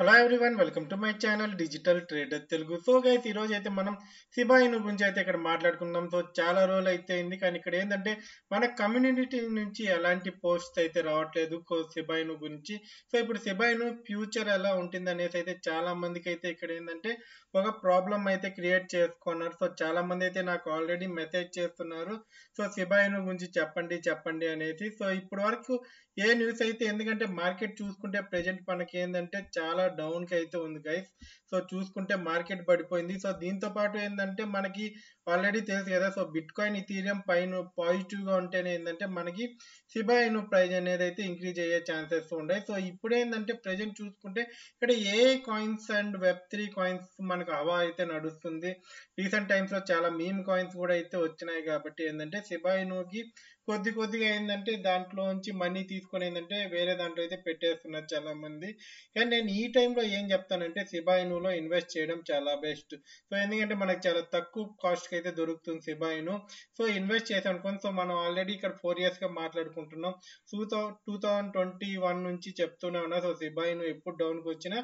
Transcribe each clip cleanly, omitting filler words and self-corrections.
Hello everyone, welcome to my channel digital trader Telugu. So guys, ఈ రోజు అయితే మనం సిబా ఇను గురించి అయితే ఇక్కడ మాట్లాడుకుందాం. సో చాలా రోజులు అయితే అయింది, కానీ ఇక్కడ ఏంటంటే మన కమ్యూనిటీ నుంచి ఎలాంటి పోస్ట్ అయితే రావట్లేదు సిబా ఇను గురించి. సో ఇప్పుడు సిబా ఇను ఫ్యూచర్ ఎలా ఉంటుంది అనేసి అయితే చాలా మందికి అయితే ఇక్కడ ఏంటంటే ఒక ప్రాబ్లం అయితే క్రియేట్ చేసుకున్నారు. సో చాలా మంది అయితే నాకు ఆల్రెడీ మెసేజ్ చేస్తున్నారు, సో సిబా ఇను గురించి చెప్పండి చెప్పండి అనేసి. సో ఇప్పటి వరకు ఏ న్యూస్ అయితే, ఎందుకంటే మార్కెట్ చూసుకుంటే ప్రెజెంట్ మనకి ఏంటంటే చాలా డౌన్ కి అయితే ఉంది గైస్. సో చూసుకుంటే మార్కెట్ పడిపోయింది. సో దీంతో పాటు ఏంటంటే మనకి ఆల్రెడీ తెలుసు కదా, సో బిట్ కాయిన్ ఇథీరియం పైన పాజిటివ్ గా ఉంటేనే ఏంటంటే మనకి సిబా ఇను ప్రైజ్ అనేది అయితే ఇంక్రీజ్ అయ్యే ఛాన్సెస్ ఉన్నాయి. సో ఇప్పుడు ఏంటంటే ప్రెజెంట్ చూసుకుంటే ఇక్కడ ఏ కాయిన్స్ అండ్ వెబ్3 కాయిన్స్ మనకు హవా అయితే నడుస్తుంది. రీసెంట్ టైమ్స్ లో చాలా మీమ్ కాయిన్స్ కూడా అయితే వచ్చినాయి, కాబట్టి ఏంటంటే సిబా ఇనుకి కొద్దిగా ఏంటంటే దాంట్లోంచి మనీ తీసుకొని ఏంటంటే వేరే దాంట్లో అయితే పెట్టేస్తున్నారు చాలా మంది. కానీ నేను ఈ టైంలో ఏం చెప్తానంటే సిబా ఇనులో ఇన్వెస్ట్ చేయడం చాలా బెస్ట్. సో ఎందుకంటే మనకి చాలా తక్కువ కాస్ట్ కి అయితే దొరుకుతుంది సిబా ఇను. సో ఇన్వెస్ట్ చేసాం అనుకోండి. సో మనం ఆల్రెడీ ఇక్కడ 4 years గా మాట్లాడుకుంటున్నాం. 2021 నుంచి చెప్తూనే ఉన్నా. సో సిబా ఇను ఎప్పుడు డౌన్ కి వచ్చినా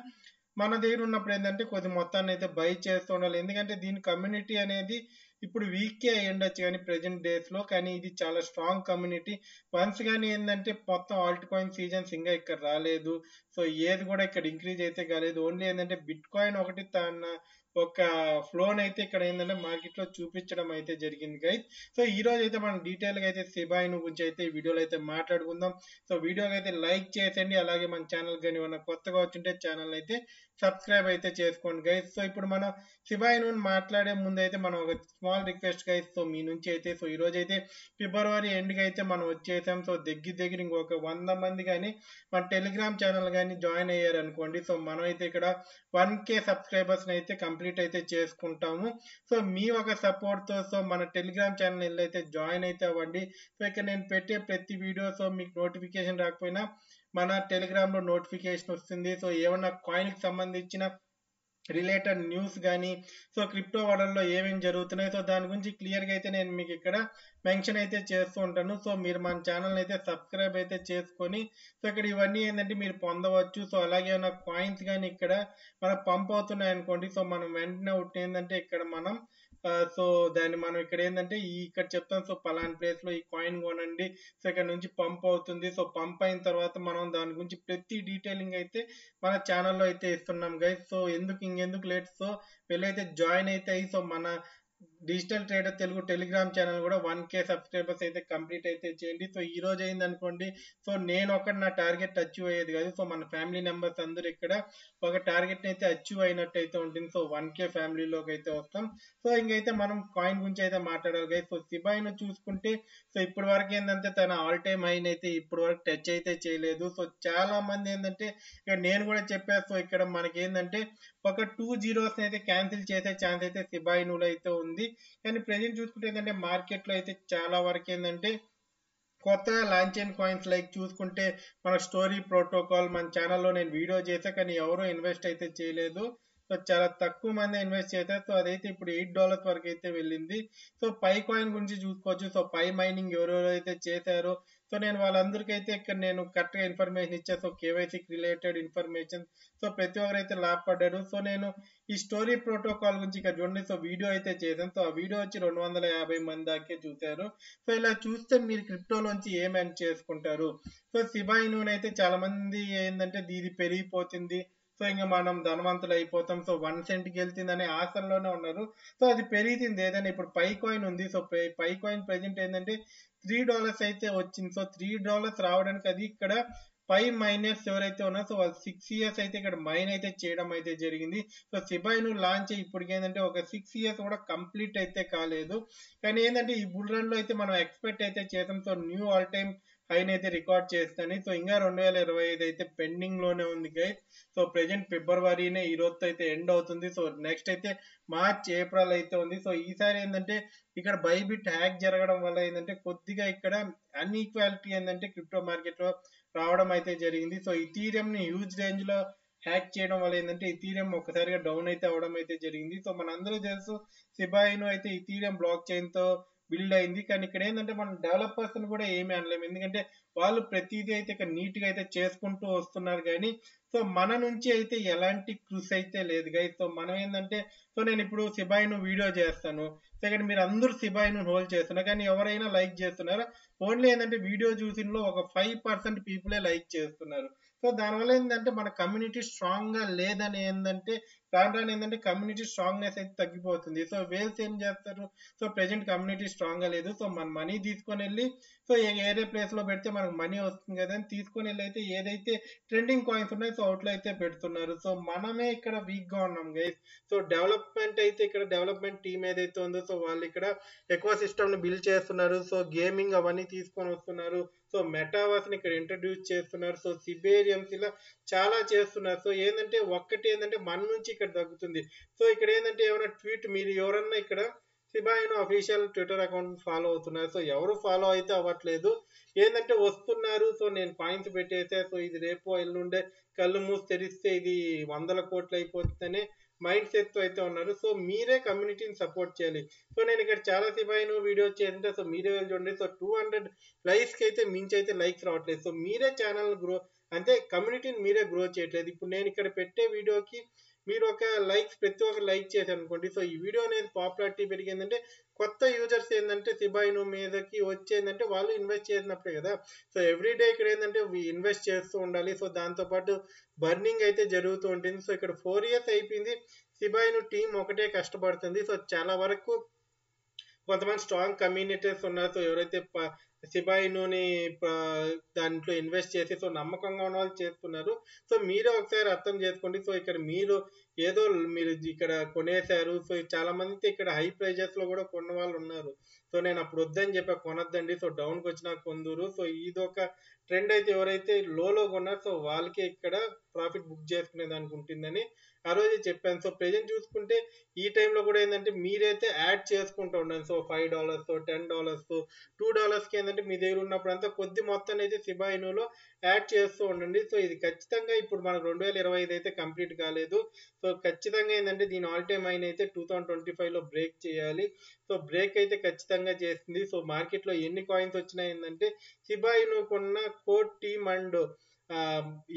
మన దగ్గర ఉన్నప్పుడు ఏంటంటే కొద్ది మొత్తాన్ని అయితే బై చేస్తూ ఉండాలి. ఎందుకంటే దీని కమ్యూనిటీ అనేది ఇప్పుడు వీకే అయి ఉండొచ్చు కానీ ప్రెజెంట్ డేస్ లో, కానీ ఇది చాలా స్ట్రాంగ్ కమ్యూనిటీ. వన్స్ కానీ ఏంటంటే మొత్తం ఆల్ట్ కాయిన్ సీజన్స్ ఇంకా ఇక్కడ రాలేదు. సో ఏది కూడా ఇక్కడ ఇంక్రీజ్ అయితే కాలేదు. ఓన్లీ ఏంటంటే బిట్ కాయిన్ ఒకటి తన ఒక ఫ్లోన్ అయితే ఇక్కడ ఏంటంటే మార్కెట్ లో చూపించడం అయితే జరిగింది గైస్. సో ఈ రోజు అయితే మనం డీటెయిల్ గా అయితే సిబా ఇను గురించి అయితే ఈ వీడియోలో అయితే మాట్లాడుకుందాం. సో వీడియోకి అయితే లైక్ చేసేయండి, అలాగే మన ఛానల్ కానీ ఏమన్నా కొత్తగా వచ్చింటే ఛానల్ అయితే సబ్స్క్రైబ్ అయితే చేసుకోండి గైస్. సో ఇప్పుడు మనం సిబా ఇను మాట్లాడే ముందు అయితే మనం ఒక స్మాల్ రిక్వెస్ట్ గైస్. సో మీ నుంచి అయితే సో ఈ రోజు అయితే ఫిబ్రవరి ఎండ్కి అయితే మనం వచ్చేసాం. సో దగ్గర ఇంకొక 100 మంది కానీ మన టెలిగ్రామ్ ఛానల్ కానీ జాయిన్ అయ్యారు అనుకోండి. సో మనం అయితే ఇక్కడ 1K సబ్స్క్రైబర్స్ అయితే కంప్లీట్ అయితే చేసుకుంటాము. సో మీ ఒక సపోర్ట్ తో సో మన టెలిగ్రామ్ ఛానల్ అయితే జాయిన్ అయితే అవ్వండి. సో ఇక్కడ నేను పెట్టే ప్రతి వీడియో సో మీకు నోటిఫికేషన్ రాకపోయినా మన టెలిగ్రామ్ లో నోటిఫికేషన్ వస్తుంది. సో ఏమన్నా కాయిన్ కి సంబంధించిన రిలేటెడ్ న్యూస్ కానీ, సో క్రిప్టో వరల్డ్ లో ఏమేమి జరుగుతున్నాయి, సో దాని గురించి క్లియర్ గా అయితే నేను మీకు ఇక్కడ మెన్షన్ అయితే చేస్తూ ఉంటాను. సో మీరు మన ఛానల్ అయితే సబ్స్క్రైబ్ అయితే చేసుకొని సో ఇక్కడ ఇవన్నీ ఏంటంటే మీరు పొందవచ్చు. సో అలాగే ఏమైనా కాయిన్స్ కానీ ఇక్కడ మనకు పంప్ అవుతున్నాయి అనుకోండి. సో మనం వెంటనే ఒకటి ఏంటంటే ఇక్కడ మనం సో దాన్ని మనం ఇక్కడ ఏంటంటే ఇక్కడ చెప్తాం. సో పలానా ప్లేస్ లో ఈ కాయిన్ కొనండి, సో ఇక్కడ నుంచి పంప్ అవుతుంది. సో పంప్ అయిన తర్వాత మనం దాని గురించి ప్రతి డీటెయిలింగ్ అయితే మన ఛానల్లో అయితే ఇస్తున్నాం గైస్. సో ఇంకెందుకు లేట్, సో వెళ్ళైతే జాయిన్ అయితే అయ్యి సో మన digital trader Telugu Telegram channel కూడా 1K సబ్స్క్రైబర్స్ అయితే కంప్లీట్ అయితే చేయండి. సో ఈ రోజు అయింది అనుకోండి, సో నేను ఒకటి నా టార్గెట్ అచీవ్ అయ్యేది కాదు. సో మన ఫ్యామిలీ మెంబర్స్ అందరూ ఇక్కడ ఒక టార్గెట్ అయితే అచీవ్ అయినట్టు అయితే ఉంటుంది. సో 1K ఫ్యామిలీలోకి అయితే వస్తాం. సో ఇంకైతే మనం కాయిన్ గురించి అయితే మాట్లాడాలి గైస్. సో సిబా ఇను చూసుకుంటే సో ఇప్పటి వరకు ఏంటంటే తన ఆల్ టైమ్ హైన్ అయితే ఇప్పటి వరకు టచ్ అయితే చేయలేదు. సో చాలా మంది ఏంటంటే ఇక్కడ నేను కూడా చెప్పాను. సో ఇక్కడ మనకి ఏంటంటే ఒక 2 zeros అయితే క్యాన్సిల్ చేసే ఛాన్స్ అయితే సిబా ఇనులో అయితే ఉంది. కానీ ప్రెజెంట్ చూసుకుంటే ఏంటంటే మార్కెట్ లో అయితే చాలా వరకు ఏంటంటే కొత్తగా లాంచ్ అయిన కాయిన్స్ లైక్ చూసుకుంటే మన స్టోరీ ప్రోటోకాల్ మన ఛానల్లో నేను వీడియో చేసా, కానీ ఎవరు ఇన్వెస్ట్ అయితే చేయలేదు. సో చాలా తక్కువ మంది ఇన్వెస్ట్ చేశారు. సో అదైతే ఇప్పుడు $8 వరకు అయితే వెళ్ళింది. సో పై కాయిన్ గురించి చూసుకోవచ్చు. సో పై మైనింగ్ ఎవరెవరైతే చేశారో సో నేను వాళ్ళందరికైతే ఇక్కడ నేను కరెక్ట్ గా ఇన్ఫర్మేషన్ ఇచ్చా. సో కేవైసీకి రిలేటెడ్ ఇన్ఫర్మేషన్, సో ప్రతి ఒక్కరైతే లాభపడ్డారు. సో నేను ఈ స్టోరీ ప్రోటోకాల్ గురించి ఇక్కడ చూడండి. సో వీడియో అయితే చేశాను. సో ఆ వీడియో వచ్చి 250 మంది దాకే చూశారు. సో ఇలా చూస్తే మీరు క్రిప్టోలోంచి ఏం ఎర్న్ చేసుకుంటారు. సో సిబా ఇను అయితే చాలా మంది ఏంటంటే ఇది పెరిగిపోతుంది, సో ఇంకా మనం ధనవంతులు అయిపోతాం, సో 1 cent కి వెళ్తుంది అనే ఆశల్లోనే ఉన్నారు. సో అది పెరిగింది ఏదైనా. ఇప్పుడు పై కాయిన్ ఉంది. సో పై కాయిన్ ప్రెజెంట్ ఏంటంటే $3 అయితే వచ్చింది. సో $3 రావడానికి అది ఇక్కడ పై మైనర్స్ ఎవరైతే ఉన్నారో సో వాళ్ళు 6 years అయితే ఇక్కడ మైన్ అయితే చేయడం అయితే జరిగింది. సో సిబా ఇను లాంచ్ ఇప్పటికి ఏంటంటే ఒక 6 years కూడా కంప్లీట్ అయితే కాలేదు. కానీ ఏంటంటే ఈ బుల్ రన్ లో అయితే మనం ఎక్స్పెక్ట్ అయితే చేసాం. సో న్యూ ఆల్ టైమ్ హైన్ అయితే రికార్డ్ చేస్తాను. సో ఇంకా 2025 అయితే పెండింగ్ లోనే ఉంది గైస్. సో ప్రెజెంట్ ఫిబ్రవరినే ఈ రోజుతో అయితే ఎండ్ అవుతుంది. సో నెక్స్ట్ అయితే మార్చ్ ఏప్రిల్ అయితే ఉంది. సో ఈసారి ఏంటంటే ఇక్కడ బైబిట్ హ్యాక్ జరగడం వల్ల ఏంటంటే కొద్దిగా ఇక్కడ అన్ఈక్వాలిటీ ఏంటంటే క్రిప్టో మార్కెట్ లో రావడం అయితే జరిగింది. సో ఇథీరియం ని హ్యూజ్ రేంజ్ లో హ్యాక్ చేయడం వల్ల ఏంటంటే ఇథీరియం ఒక్కసారిగా డౌన్ అయితే అవడం అయితే జరిగింది. సో మనందరూ తెలుసు సిబా ఇను అయితే ఇథీరియం బ్లాక్ చైన్ తో బిల్డ్ అయింది. కానీ ఇక్కడ ఏంటంటే మనం డెవలపర్స్ కూడా ఏమీ అనలేము, ఎందుకంటే వాళ్ళు ప్రతిదీ అయితే ఇక్కడ నీట్ గా అయితే చేసుకుంటూ వస్తున్నారు. కానీ సో మన నుంచి అయితే ఎలాంటి కృషి అయితే లేదు గైస్. సో మనం ఏంటంటే సో నేను ఇప్పుడు సిబాయిను వీడియో చేస్తాను, సో ఇక్కడ మీరు అందరూ సిబాయిను హోల్డ్ చేస్తున్నారు, కానీ ఎవరైనా లైక్ చేస్తున్నారా? ఓన్లీ ఏంటంటే వీడియో చూసినలో ఒక 5% పీపులే లైక్ చేస్తున్నారు. సో దానివల్ల ఏంటంటే మన కమ్యూనిటీ స్ట్రాంగ్ గా లేదని ఏంటంటే రాను రాను ఏంటంటే కమ్యూనిటీ స్ట్రాంగ్నెస్ అయితే తగ్గిపోతుంది. సో వేల్స్ ఏం చేస్తారు? సో ప్రెజెంట్ కమ్యూనిటీ స్ట్రాంగ్ గా లేదు, సో మన మనీ తీసుకొని వెళ్ళి సో ఏరే ప్లేస్ లో పెడితే మనకు మనీ వస్తుంది కదా అని తీసుకొని వెళ్ళి అయితే ఏదైతే ట్రెండింగ్ కాయిన్స్ ఉన్నాయో సో అవుట్లో అయితే పెడుతున్నారు. సో మనమే ఇక్కడ వీక్ గా ఉన్నాం గైస్. సో డెవలప్మెంట్ అయితే ఇక్కడ డెవలప్మెంట్ టీమ్ ఏదైతే ఉందో సో వాళ్ళు ఇక్కడ ఎక్కువ సిస్టమ్ ని బిల్డ్ చేస్తున్నారు. సో గేమింగ్ అవన్నీ తీసుకొని వస్తున్నారు. సో మెటావర్స్ ని ఇక్కడ ఇంట్రడ్యూస్ చేస్తున్నారు. సో సిబేరియమ్స్ ఇలా చాలా చేస్తున్నారు. సో ఏంటంటే ఒక్కటి ఏంటంటే మన నుంచి ఇక్కడ తగ్గుతుంది. సో ఇక్కడ ఏంటంటే ఏమైనా ట్వీట్ మీరు ఎవరన్నా ఇక్కడ సిబాయిను అఫీషియల్ ట్విట్టర్ అకౌంట్ ఫాలో అవుతున్నారు. సో ఎవరు ఫాలో అయితే అవ్వట్లేదు, ఏంటంటే వస్తున్నారు. సో నేను పాయింట్స్ పెట్టేసా, సో ఇది రేపు ఎల్లుండే కళ్ళు మూసి తెరిస్తే ఇది 100 కోట్లు అయిపోతుందనే మైండ్ సెట్ తో అయితే ఉన్నారు. సో మీరే కమ్యూనిటీని సపోర్ట్ చేయాలి. సో నేను ఇక్కడ చాలా సిబాయిను వీడియో చేస్తుంటే సో మీరే వెళ్ళి చూడండి. సో 200 లైక్స్ కి అయితే మించి అయితే లైక్స్ రావట్లేదు. సో మీరే ఛానల్ గ్రో అంటే కమ్యూనిటీని మీరే గ్రో చేయట్లేదు. ఇప్పుడు నేను ఇక్కడ పెట్టే వీడియోకి మీరు ఒక లైక్స్ ప్రతి ఒక్క లైక్ చేశారు అనుకోండి, సో ఈ వీడియో అనేది పాపులారిటీ పెరిగిందంటే కొత్త యూజర్స్ ఏంటంటే సిబాయిను మీదకి వచ్చేందంటే వాళ్ళు ఇన్వెస్ట్ చేసినప్పుడే కదా. సో ఎవ్రీడే ఇక్కడ ఏంటంటే ఇన్వెస్ట్ చేస్తూ ఉండాలి. సో దాంతో పాటు బర్నింగ్ అయితే జరుగుతూ ఉంటుంది. సో ఇక్కడ 4 years అయిపోయింది, సిబాయిను టీం ఒకటే కష్టపడుతుంది. సో చాలా వరకు కొంతమంది స్ట్రాంగ్ కమ్యూనిటీస్ ఉన్నారు. సో ఎవరైతే సిబాయినుని దాంట్లో ఇన్వెస్ట్ చేసి సో నమ్మకంగా ఉన్న వాళ్ళు చేస్తున్నారు. సో మీరే ఒకసారి అర్థం చేసుకోండి. సో ఇక్కడ మీరు ఏదో మీరు ఇక్కడ కొనేశారు, సో చాలా మంది ఇక్కడ హై ప్రైజెస్ లో కూడా కొన్న వాళ్ళు ఉన్నారు. సో నేను అప్పుడు వద్దని చెప్పా, కొనొద్దండి, సో డౌన్ కి వచ్చినా కొందరు. సో ఇది ఒక ట్రెండ్ అయితే ఎవరైతే లోలో కొన్నారో సో వాళ్ళకి ఇక్కడ ప్రాఫిట్ బుక్ చేసుకునే దానికి ఉంటుందని ఆ రోజు చెప్పాను. సో ప్రెజెంట్ చూసుకుంటే ఈ టైంలో కూడా ఏంటంటే మీరైతే యాడ్ చేసుకుంటూ ఉండండి. సో $5, $10, $2 కి ఏంటంటే మీ దగ్గర ఉన్నప్పుడు అంతా కొద్ది మొత్తాన్ని అయితే సిబాయినులో యాడ్ చేస్తూ ఉండండి. సో ఇది ఖచ్చితంగా ఇప్పుడు మనకు 2025 అయితే కంప్లీట్ కాలేదు. సో ఖచ్చితంగా ఏంటంటే దీని ఆల్ టైమ్ అయిన అయితే 2025 లో బ్రేక్ చేయాలి. సో బ్రేక్ అయితే ఖచ్చితంగా చేస్తుంది. సో మార్కెట్ లో ఎన్ని కాయిన్స్ వచ్చినాయి ఏంటంటే సిబాయిను కొన్న కోర్ టీమ్ అండ్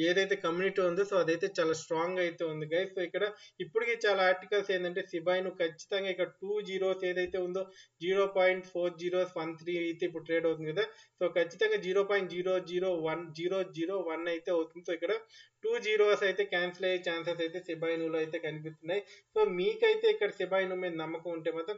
ఏదైతే కమ్యూనిటీ ఉందో సో అదైతే చాలా స్ట్రాంగ్ అయితే ఉంది గైస్. సో ఇక్కడ ఇప్పటికి చాలా ఆర్టికల్స్ ఏంటంటే సిబాయిను ఖచ్చితంగా ఇక్కడ 2 zeros ఏదైతే ఉందో 0.4013 అయితే ఇప్పుడు ట్రేడ్ అవుతుంది కదా. సో ఖచ్చితంగా 0.001001 అయితే అవుతుంది. సో ఇక్కడ 2 zeros అయితే క్యాన్సిల్ అయ్యే ఛాన్సెస్ అయితే సిబాయినులో అయితే కనిపిస్తున్నాయి. సో మీకైతే ఇక్కడ సిబాయిను మీద నమ్మకం ఉంటే మాత్రం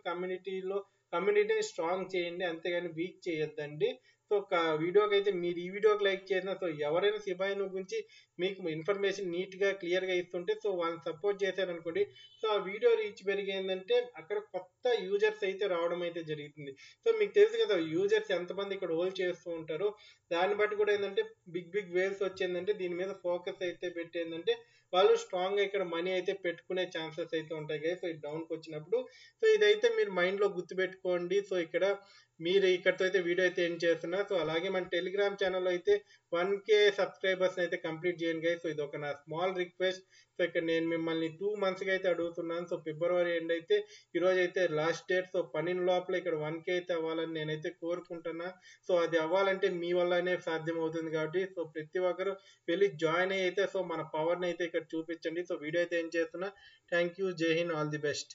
కమ్యూనిటీని స్ట్రాంగ్ చేయండి, అంతేగాని వీక్ చేయొద్దండి. సో వీడియోకి అయితే మీరు ఈ వీడియోకి లైక్ చేసిన సో ఎవరైనా సిబాయిను గురించి మీకు ఇన్ఫర్మేషన్ నీట్ గా క్లియర్ గా ఇస్తుంటే సో వాళ్ళని సపోర్ట్ చేశారనుకోండి, సో ఆ వీడియో రీచ్ పెరిగిందంటే అక్కడ కొత్త యూజర్స్ అయితే రావడం అయితే జరుగుతుంది. సో మీకు తెలుసు కదా యూజర్స్ ఎంతమంది ఇక్కడ హోల్డ్ చేస్తూ ఉంటారు, దాన్ని బట్టి కూడా ఏంటంటే బిగ్ వేవ్స్ వచ్చేందంటే దీని మీద ఫోకస్ అయితే పెట్టేందంటే వాళ్ళు స్ట్రాంగ్ గా ఇక్కడ మనీ అయితే పెట్టుకునే ఛాన్సెస్ అయితే ఉంటాయి కదా. సో ఇది డౌన్ కి వచ్చినప్పుడు సో ఇదైతే మీరు మైండ్ లో గుర్తు పెట్టుకోండి. సో ఇక్కడ మీరు ఇక్కడతో అయితే వీడియో అయితే ఎండ్ చేస్తున్నా. సో అలాగే మన టెలిగ్రామ్ ఛానల్లో అయితే 1K సబ్స్క్రైబర్స్ అయితే కంప్లీట్ చేయండి గైస్. సో ఇది ఒక నా స్మాల్ రిక్వెస్ట్. సో ఇక్కడ నేను మిమ్మల్ని 2 months గా అయితే అడుగుతున్నాను. సో ఫిబ్రవరి ఎండ్ అయితే ఈ రోజు అయితే లాస్ట్ డేట్. సో 12 లోపల ఇక్కడ 1K అయితే అవ్వాలని నేనైతే కోరుకుంటున్నా. సో అది అవ్వాలంటే మీ వల్లనే సాధ్యం అవుతుంది కాబట్టి సో ప్రతి ఒక్కరు వెళ్ళి జాయిన్ అయితే సో మన పవర్ని అయితే ఇక్కడ చూపించండి. సో వీడియో అయితే ఏం చేస్తున్నా. థ్యాంక్ యూ, జై హింద్, ఆల్ ది బెస్ట్.